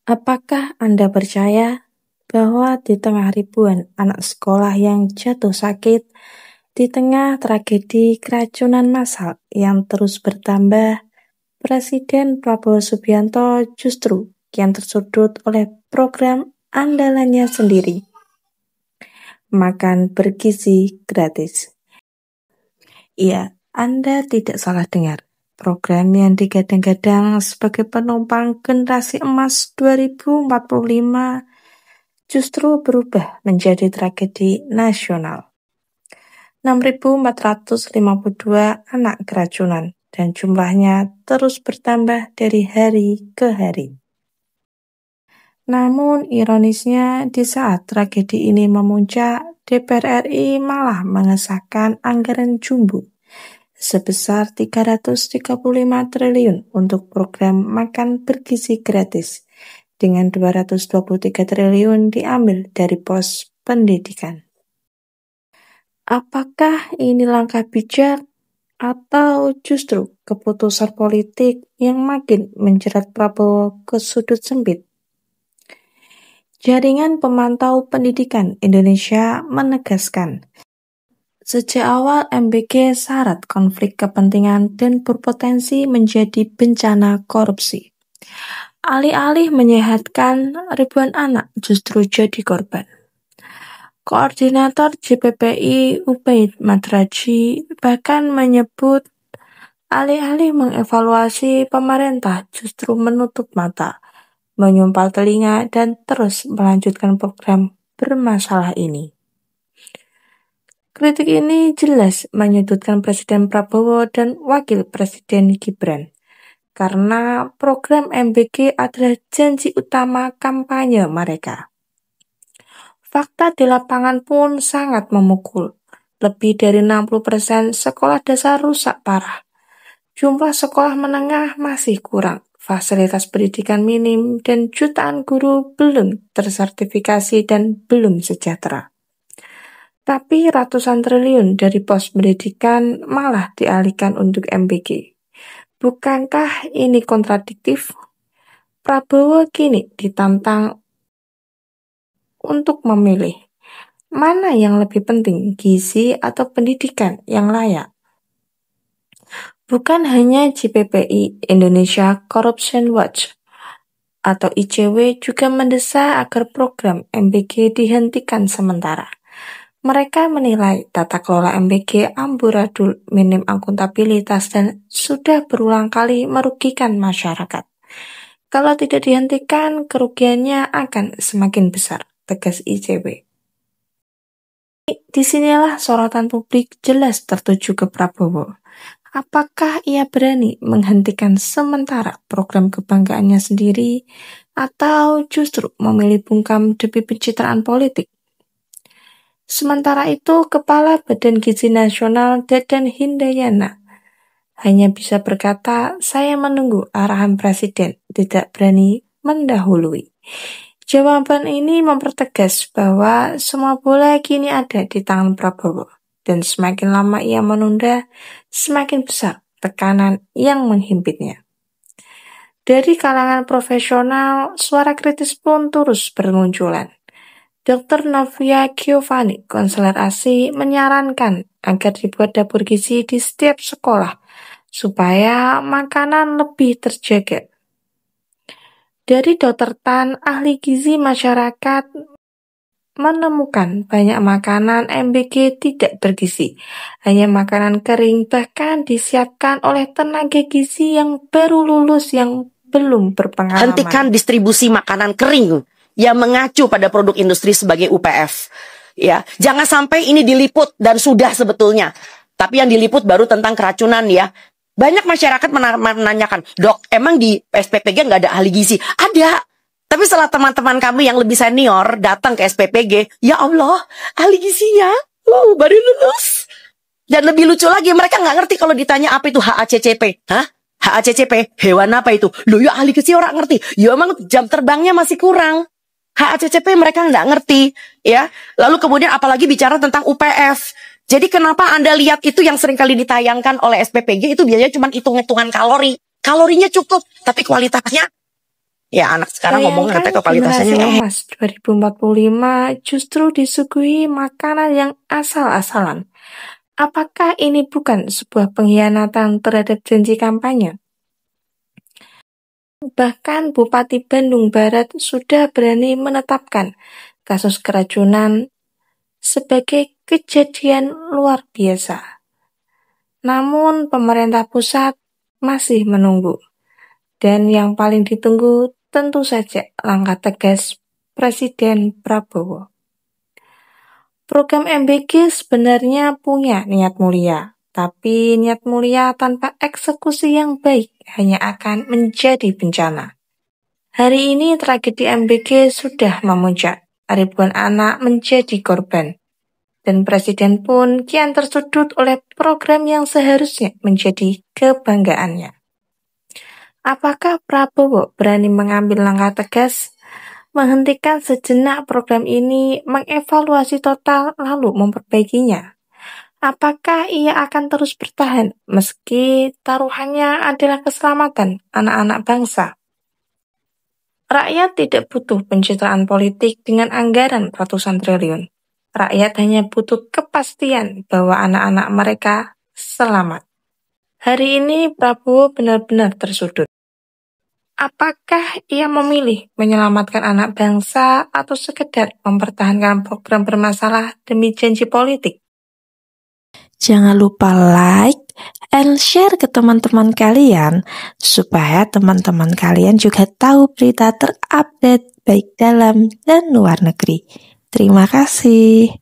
Apakah Anda percaya bahwa di tengah ribuan anak sekolah yang jatuh sakit, di tengah tragedi keracunan massal yang terus bertambah, Presiden Prabowo Subianto justru kian tersudut oleh program andalannya sendiri, makan bergizi gratis. Iya, Anda tidak salah dengar. Program yang digadang-gadang sebagai penopang generasi emas 2045 justru berubah menjadi tragedi nasional. 6.452 anak keracunan dan jumlahnya terus bertambah dari hari ke hari. Namun ironisnya di saat tragedi ini memuncak, DPR RI malah mengesahkan anggaran jumbo sebesar 335 triliun untuk program makan bergizi gratis, dengan 223 triliun diambil dari pos pendidikan. Apakah ini langkah bijak atau justru keputusan politik yang makin menjerat Prabowo ke sudut sempit? Jaringan Pemantau Pendidikan Indonesia menegaskan, sejak awal MBG syarat konflik kepentingan dan berpotensi menjadi bencana korupsi. Alih-alih menyehatkan, ribuan anak justru jadi korban. Koordinator JPPI Ubaid Madraji bahkan menyebut alih-alih mengevaluasi, pemerintah justru menutup mata, menyumpal telinga, dan terus melanjutkan program bermasalah ini. Kritik ini jelas menyudutkan Presiden Prabowo dan Wakil Presiden Gibran, karena program MBG adalah janji utama kampanye mereka. Fakta di lapangan pun sangat memukul. Lebih dari 60% sekolah dasar rusak parah. Jumlah sekolah menengah masih kurang, fasilitas pendidikan minim, dan jutaan guru belum tersertifikasi dan belum sejahtera. Tapi ratusan triliun dari pos pendidikan malah dialihkan untuk MBG. Bukankah ini kontradiktif? Prabowo kini ditantang untuk memilih mana yang lebih penting, gizi atau pendidikan yang layak. Bukan hanya JPPI, Indonesia Corruption Watch atau ICW juga mendesak agar program MBG dihentikan sementara. Mereka menilai tata kelola MBG amburadul, minim akuntabilitas, dan sudah berulang kali merugikan masyarakat. Kalau tidak dihentikan, kerugiannya akan semakin besar, tegas ICW. Disinilah sorotan publik jelas tertuju ke Prabowo. Apakah ia berani menghentikan sementara program kebanggaannya sendiri, atau justru memilih bungkam demi pencitraan politik? Sementara itu, Kepala Badan Gizi Nasional Dadan Hindayana hanya bisa berkata, saya menunggu arahan Presiden, tidak berani mendahului. Jawaban ini mempertegas bahwa semua bola kini ada di tangan Prabowo, dan semakin lama ia menunda, semakin besar tekanan yang menghimpitnya. Dari kalangan profesional, suara kritis pun terus bermunculan. Dr. Novia Giovanni, konselor ASI, menyarankan agar dibuat dapur gizi di setiap sekolah supaya makanan lebih terjaga. Dari Dr. Tan, ahli gizi masyarakat, menemukan banyak makanan MBG tidak bergizi, hanya makanan kering, bahkan disiapkan oleh tenaga gizi yang baru lulus yang belum berpengalaman. Hentikan distribusi makanan kering yang mengacu pada produk industri sebagai UPF. Ya, jangan sampai ini diliput dan sudah sebetulnya. Tapi yang diliput baru tentang keracunan ya. Banyak masyarakat menanyakan, dok, emang di SPPG nggak ada ahli gizi? Ada. Tapi setelah teman-teman kami yang lebih senior datang ke SPPG, ya Allah, ahli gizinya, baru lulus. Dan lebih lucu lagi, mereka nggak ngerti kalau ditanya apa itu HACCP. Hah? HACCP, hewan apa itu? Loh ya ahli gizi orang ngerti. Ya emang jam terbangnya masih kurang. HACCP mereka nggak ngerti, ya. Lalu kemudian apalagi bicara tentang UPF. Jadi kenapa Anda lihat itu yang sering kali ditayangkan oleh SPPG itu biasanya cuma hitung-hitungan kalori. Kalorinya cukup, tapi kualitasnya Ya anak sekarang ngomongnya katanya Sayangkan kualitasnya generasi emas 2045 justru disuguhi makanan yang asal-asalan. Apakah ini bukan sebuah pengkhianatan terhadap janji kampanye? Bahkan Bupati Bandung Barat sudah berani menetapkan kasus keracunan sebagai kejadian luar biasa. Namun pemerintah pusat masih menunggu. Dan yang paling ditunggu tentu saja langkah tegas Presiden Prabowo. Program MBG sebenarnya punya niat mulia, tapi niat mulia tanpa eksekusi yang baik hanya akan menjadi bencana. Hari ini tragedi MBG sudah memuncak, ribuan anak menjadi korban. Dan Presiden pun kian tersudut oleh program yang seharusnya menjadi kebanggaannya. Apakah Prabowo berani mengambil langkah tegas, menghentikan sejenak program ini, mengevaluasi total lalu memperbaikinya? Apakah ia akan terus bertahan meski taruhannya adalah keselamatan anak-anak bangsa? Rakyat tidak butuh pencitraan politik dengan anggaran ratusan triliun. Rakyat hanya butuh kepastian bahwa anak-anak mereka selamat. Hari ini Prabowo benar-benar tersudut. Apakah ia memilih menyelamatkan anak bangsa atau sekedar mempertahankan program bermasalah demi janji politik? Jangan lupa like and share ke teman-teman kalian supaya teman-teman kalian juga tahu berita terupdate baik dalam dan luar negeri. Terima kasih.